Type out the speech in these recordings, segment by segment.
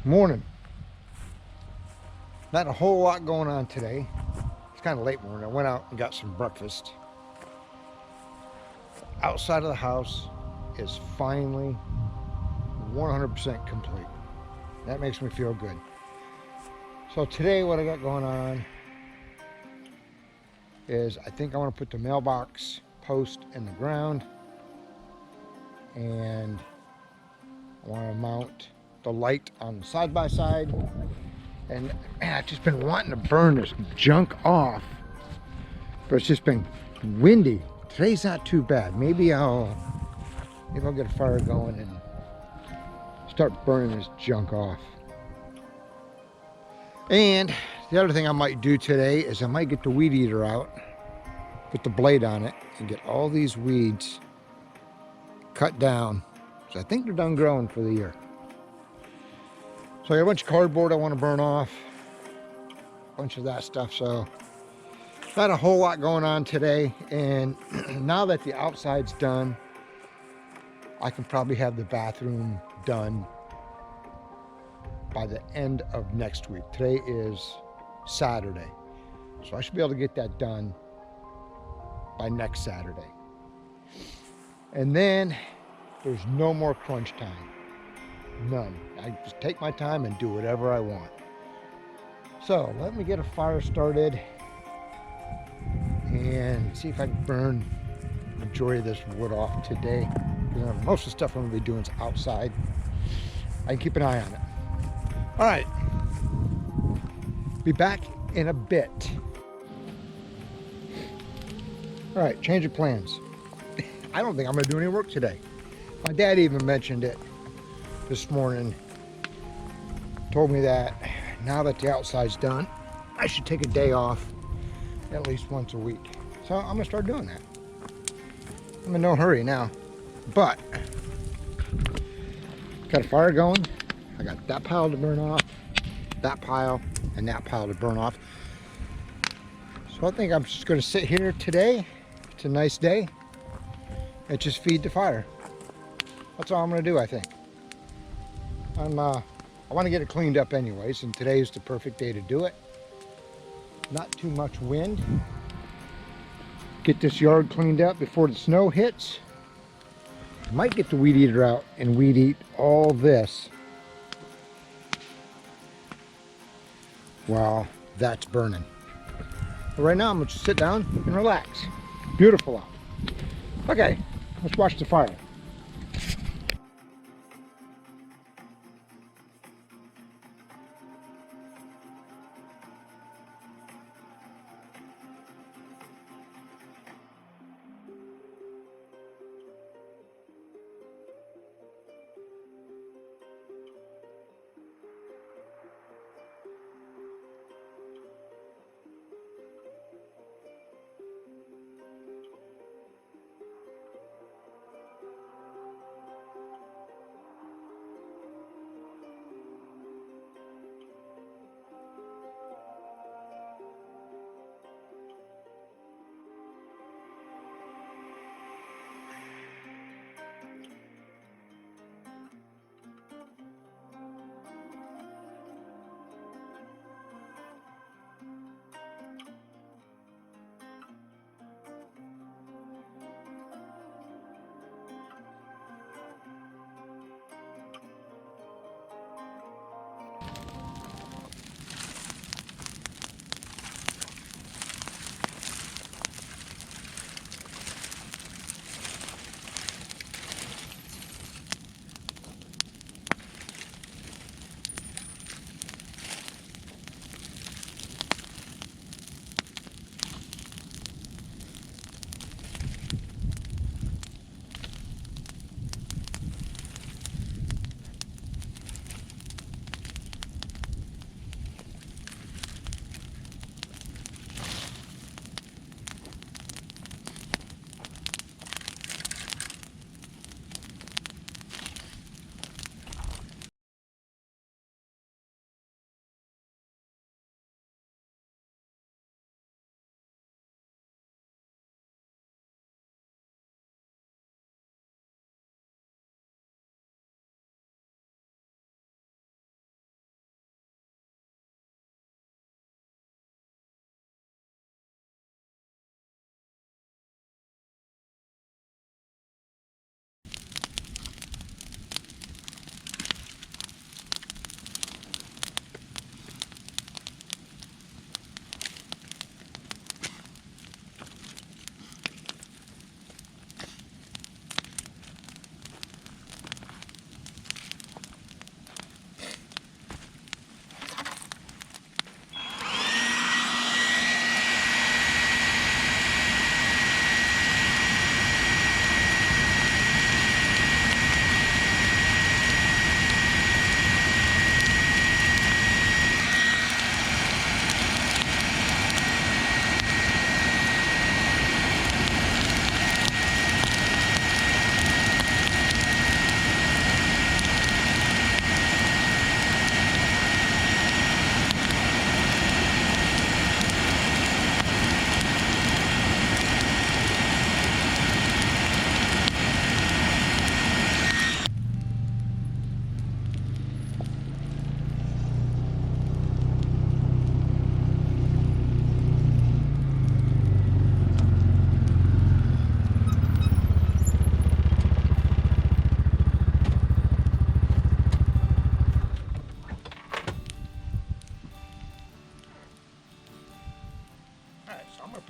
Morning. Not a whole lot going on today. It's kind of late morning. I went out and got some breakfast. Outside of the house is finally 100% complete. That makes me feel good. So today what I got going on is I think I want to put the mailbox post in the ground, and I want to mount the light on the side-by-side. And man, I've just been wanting to burn this junk off, but it's just been windy. Today's not too bad. Maybe I'll get a fire going and start burning this junk off. And the other thing I might do today is I might get the weed eater out, put the blade on it, and get all these weeds cut down. So I think they're done growing for the year. So I got a bunch of cardboard I want to burn off, a bunch of that stuff. So not a whole lot going on today. And now that the outside's done, I can probably have the bathroom done by the end of next week. Today is Saturday, so I should be able to get that done by next Saturday. And then there's no more crunch time. None. I just take my time and do whatever I want. So let me get a fire started and see if I can burn the majority of this wood off today. Because most of the stuff I'm going to be doing is outside. I can keep an eye on it. All right. Be back in a bit. All right, change of plans. I don't think I'm going to do any work today. My dad even mentioned it this morning. Told me that now that the outside's done, I should take a day off at least once a week. So I'm gonna start doing that. I'm in no hurry now, but got a fire going. I got that pile to burn off, that pile, and that pile to burn off. So I think I'm just gonna sit here today. It's a nice day, and just feed the fire. That's all I'm gonna do, I think. I want to get it cleaned up anyways, and today is the perfect day to do it. Not too much wind. Get this yard cleaned up before the snow hits. I might get the weed eater out and weed eat all this while that's burning. But right now I'm gonna just sit down and relax. Beautiful out. Okay, let's watch the fire.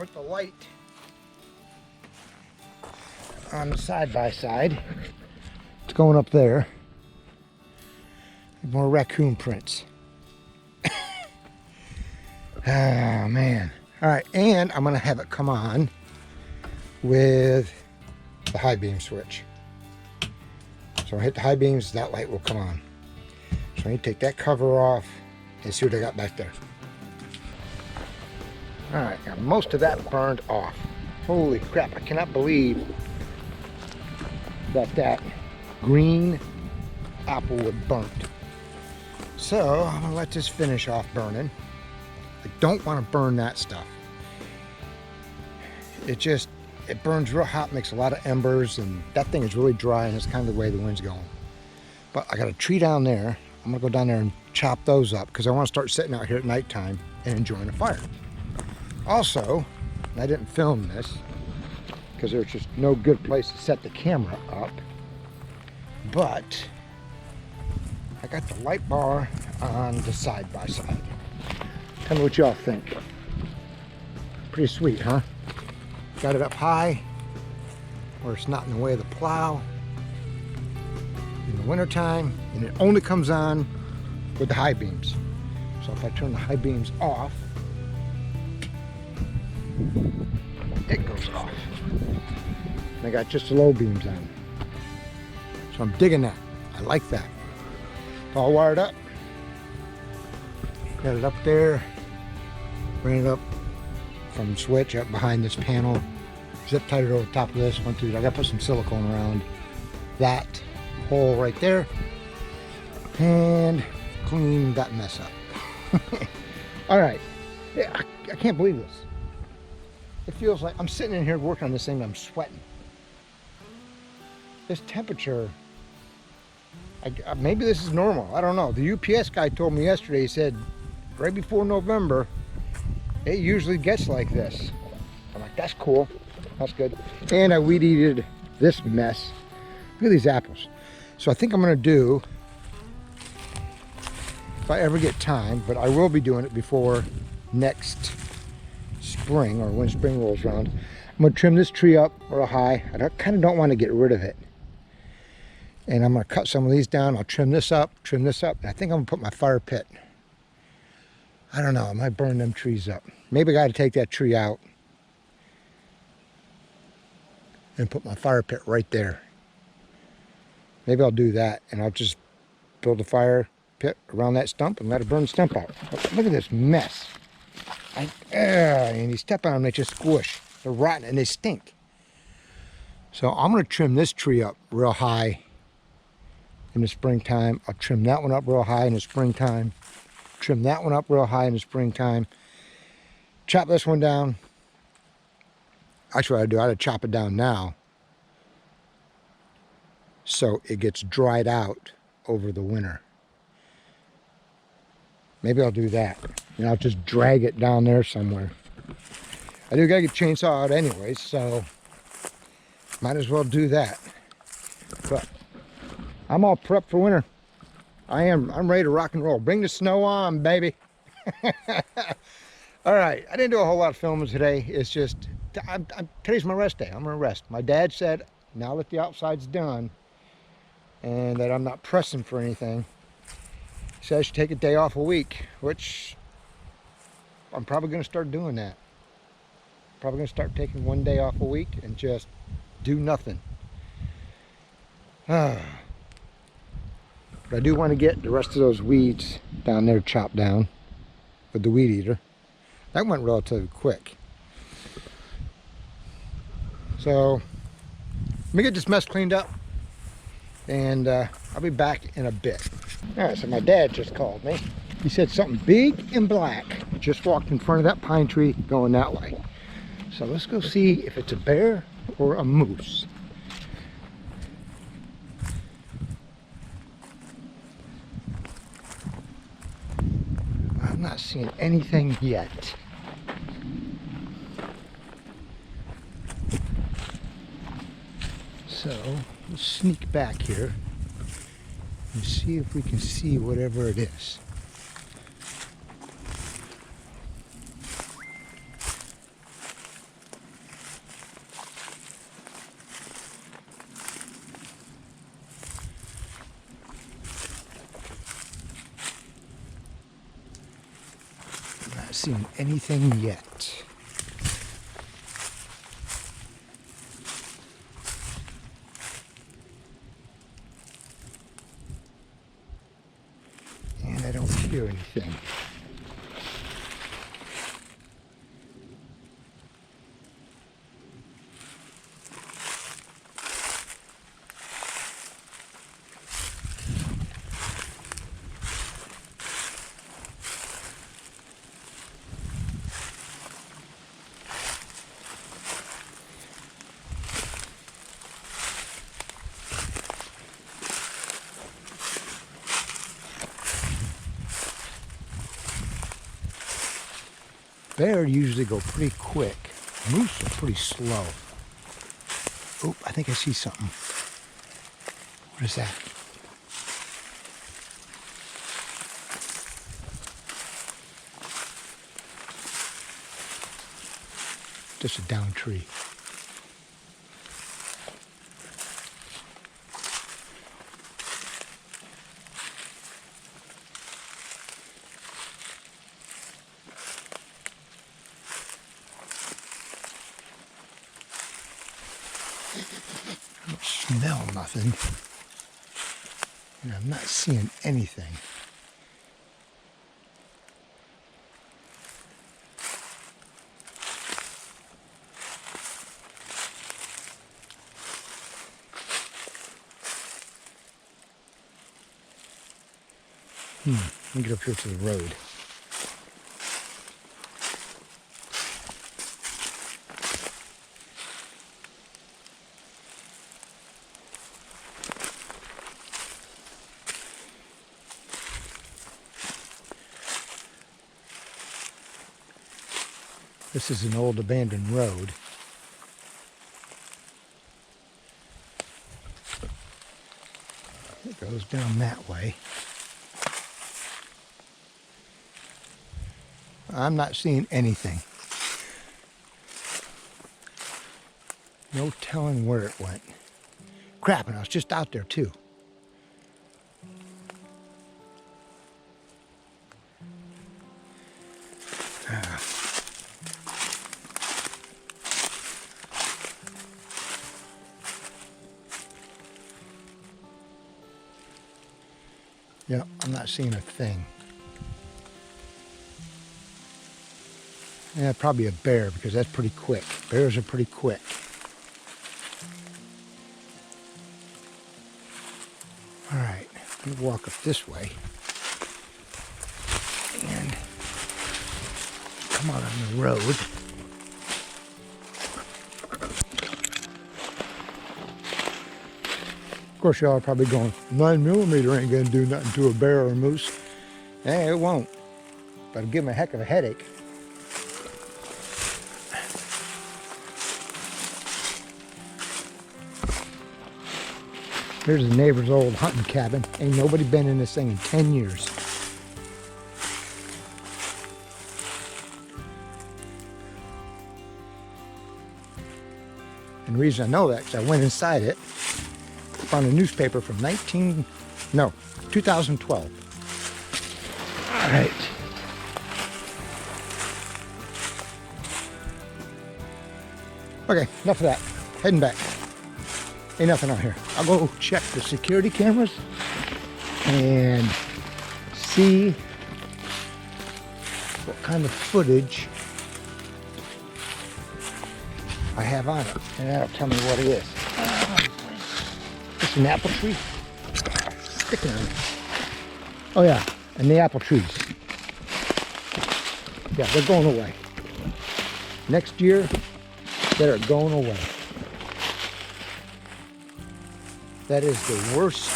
put the light on the side-by-side. It's going up there. More raccoon prints. Oh man. All right, and I'm gonna have it come on with the high beam switch. So I hit the high beams, that light will come on. So I need to take that cover off and see what I got back there. All right, got most of that burned off. Holy crap, I cannot believe that green apple wood burnt. So I'm gonna let this finish off burning. I don't want to burn that stuff. It burns real hot, makes a lot of embers, and that thing is really dry, and it's kind of the way the wind's going. But I got a tree down there. I'm gonna go down there and chop those up because I want to start sitting out here at nighttime and enjoying a fire. Also, I didn't film this because there's just no good place to set the camera up, but I got the light bar on the side-by-side. Tell me what y'all think. Pretty sweet, huh? Got it up high where it's not in the way of the plow in the wintertime, and it only comes on with the high beams. So if I turn the high beams off, it goes off. And I got just the low beams on. So I'm digging that. I like that. It's all wired up. Got it up there. Ran it up from the switch up behind this panel. Zip tied it over the top of this one too. I gotta put some silicone around that hole right there and clean that mess up. All right, yeah, I can't believe this. It feels like I'm sitting in here working on this thing and I'm sweating. This temperature, maybe this is normal, I don't know. The UPS guy told me yesterday, he said right before November, it usually gets like this. I'm like, that's cool, that's good. And I weed eated this mess. Look at these apples. So I think I'm gonna do, if I ever get time, but I will be doing it before next spring or when spring rolls around. I'm gonna trim this tree up real high. I kind of don't want to get rid of it. And I'm gonna cut some of these down. I'll trim this up, and I think I'm gonna put my fire pit. I don't know, I might burn them trees up. Maybe I gotta take that tree out and put my fire pit right there. Maybe I'll do that, and I'll just build a fire pit around that stump and let it burn the stump out. Look at this mess. And you step on them, they just squish. They're rotten and they stink. So I'm gonna trim this tree up real high in the springtime. I'll trim that one up real high in the springtime. Trim that one up real high in the springtime. Chop this one down. Actually, what I'd do, I'd chop it down now so it gets dried out over the winter. Maybe I'll do that. And I'll just drag it down there somewhere. I do gotta get the chainsaw out anyways, so might as well do that. But I'm all prepped for winter. I'm ready to rock and roll. Bring the snow on, baby. All right, I didn't do a whole lot of filming today. It's just, today's my rest day. I'm gonna rest. My dad said, now that the outside's done and that I'm not pressing for anything, he said I should take a day off a week, which I'm probably gonna start doing that. Probably gonna start taking one day off a week and just do nothing. But I do want to get the rest of those weeds down there chopped down with the weed eater. That went relatively quick. So let me get this mess cleaned up and I'll be back in a bit. All right, so my dad just called me. He said something big and black just walked in front of that pine tree going that way. So let's go see if it's a bear or a moose. I'm not seeing anything yet. So let's sneak back here and see if we can see whatever it is. Not seeing anything yet. And I don't hear anything. Bear usually go pretty quick. Moose are pretty slow. Oh, I think I see something. What is that? Just a down tree. I don't smell nothing. And I'm not seeing anything. Let me get up here to the road. This is an old abandoned road. It goes down that way. I'm not seeing anything. No telling where it went. Crap, and I was just out there too. Yeah, I'm not seeing a thing. Yeah, probably a bear because that's pretty quick. Bears are pretty quick. All right, I'm gonna walk up this way and come out on the road. Of course, y'all are probably going, 9mm ain't gonna do nothing to a bear or a moose. Eh, it won't, but it'll give them a heck of a headache. Here's the neighbor's old hunting cabin. Ain't nobody been in this thing in 10 years. And the reason I know that is I went inside it, found a newspaper from 2012. All right. Okay, enough of that. Heading back. Ain't nothing out here. I'll go check the security cameras and see what kind of footage I have on it. And that'll tell me what it is. It's an apple tree. Sticking on it. Oh yeah, and the apple trees. Yeah, they're going away. Next year, they're going away. That is the worst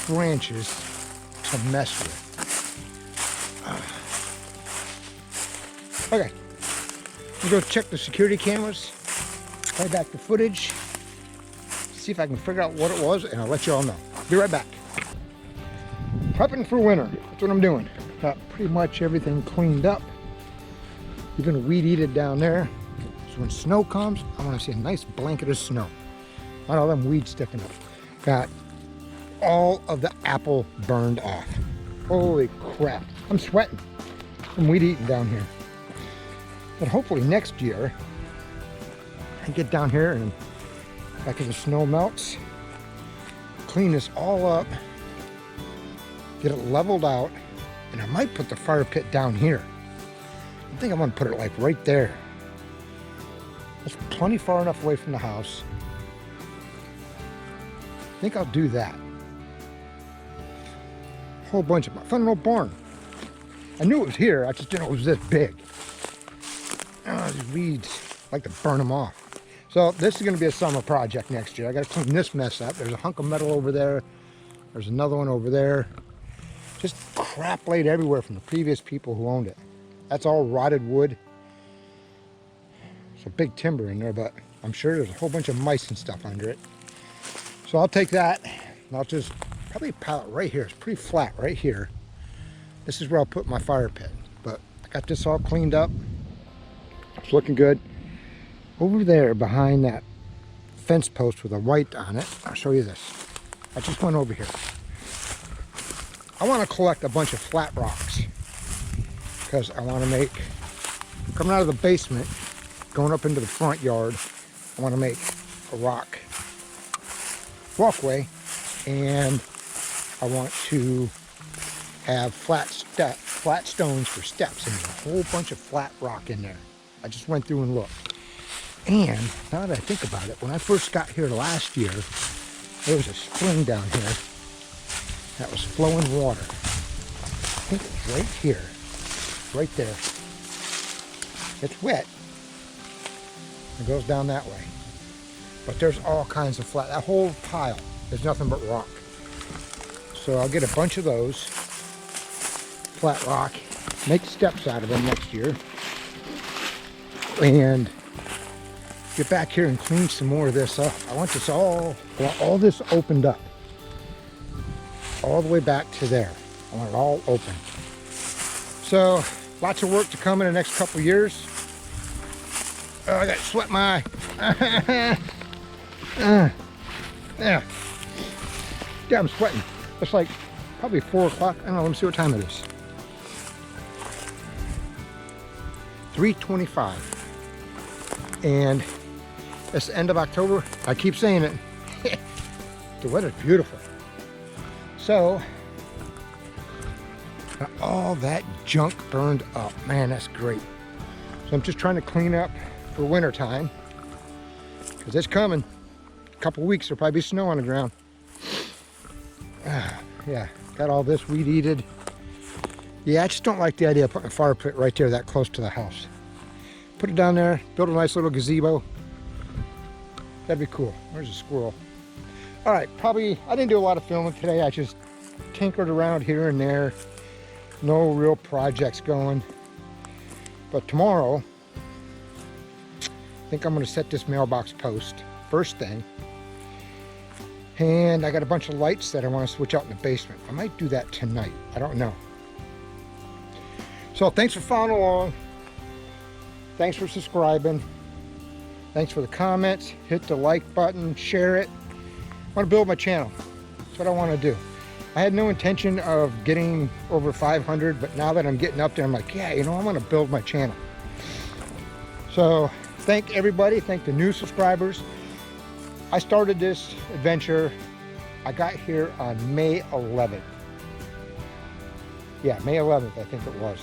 branches to mess with. Okay, I'm gonna go check the security cameras, play back the footage, see if I can figure out what it was, and I'll let you all know. Be right back. Prepping for winter, that's what I'm doing. Got pretty much everything cleaned up. Even weed eated down there. So when snow comes, I wanna see a nice blanket of snow. Not all them weeds sticking up. Got all of the apple burned off. Holy crap. I'm sweating. some weed eating down here. But hopefully next year, I get down here and after the snow melts, clean this all up, get it leveled out, and I might put the fire pit down here. I think I'm gonna put it like right there. That's plenty far enough away from the house. I think I'll do that. Whole bunch of, I found an old barn. I knew it was here, I just didn't know it was this big. Oh, these weeds, I like to burn them off. So this is gonna be a summer project next year. I gotta clean this mess up. There's a hunk of metal over there. There's another one over there. Just crap laid everywhere from the previous people who owned it. That's all rotted wood. It's a big timber in there, but I'm sure there's a whole bunch of mice and stuff under it. So I'll take that, and I'll just probably pile it right here. It's pretty flat right here. This is where I'll put my fire pit. But I got this all cleaned up. It's looking good. Over there behind that fence post with a white on it, I'll show you this. I just went over here. I want to collect a bunch of flat rocks because I want to make, coming out of the basement, going up into the front yard, I want to make a rock walkway, and I want to have flat stones for steps, and there's a whole bunch of flat rock in there. I just went through and looked. And now that I think about it, when I first got here last year, there was a spring down here that was flowing water. I think it's right here, right there. It's wet. It goes down that way. But there's all kinds of flat, that whole pile is nothing but rock. So I'll get a bunch of those, flat rock, make steps out of them next year, and get back here and clean some more of this up. I want this all this opened up. All the way back to there. I want it all open. So, lots of work to come in the next couple years. Oh, I got to sweat my yeah. Yeah, I'm sweating. It's like probably 4 o'clock. I don't know, let me see what time it is. 3:25. And it's the end of October. I keep saying it. The weather's beautiful. So, got all that junk burned up. Man, that's great. So I'm just trying to clean up for winter time, because it's coming. A couple weeks, there'll probably be snow on the ground. Yeah, got all this weed eated. Yeah, I just don't like the idea of putting a fire pit right there that close to the house. Put it down there, build a nice little gazebo. That'd be cool. Where's the squirrel? All right, probably, I didn't do a lot of filming today. I just tinkered around here and there. No real projects going. But tomorrow, I think I'm gonna set this mailbox post first thing. And I got a bunch of lights that I want to switch out in the basement. I might do that tonight. I don't know. So thanks for following along. Thanks for subscribing. Thanks for the comments. Hit the like button, share it. I want to build my channel. That's what I want to do. I had no intention of getting over 500, but now that I'm getting up there, I'm like, yeah, you know, I want to build my channel. So thank everybody. Thank the new subscribers. I started this adventure, I got here on May 11th. Yeah, May 11th, I think it was.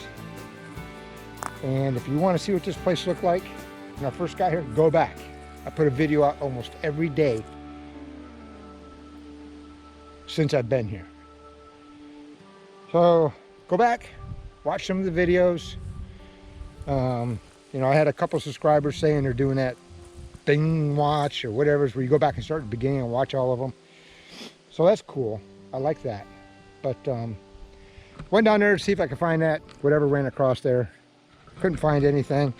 And if you want to see what this place looked like when I first got here, go back. I put a video out almost every day since I've been here. So go back, watch some of the videos. You know, I had a couple subscribers saying they're doing that Bing watch or whatever, is where you go back and start at the beginning and watch all of them. So that's cool. I like that. But went down there to see if I could find that, whatever ran across there. Couldn't find anything.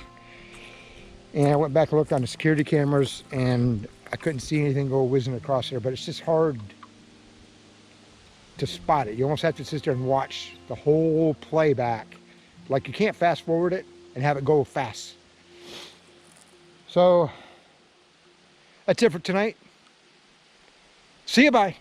And I went back and looked on the security cameras and I couldn't see anything go whizzing across there, but it's just hard to spot it. You almost have to sit there and watch the whole playback. Like you can't fast forward it and have it go fast. So that's it for tonight. See you, bye.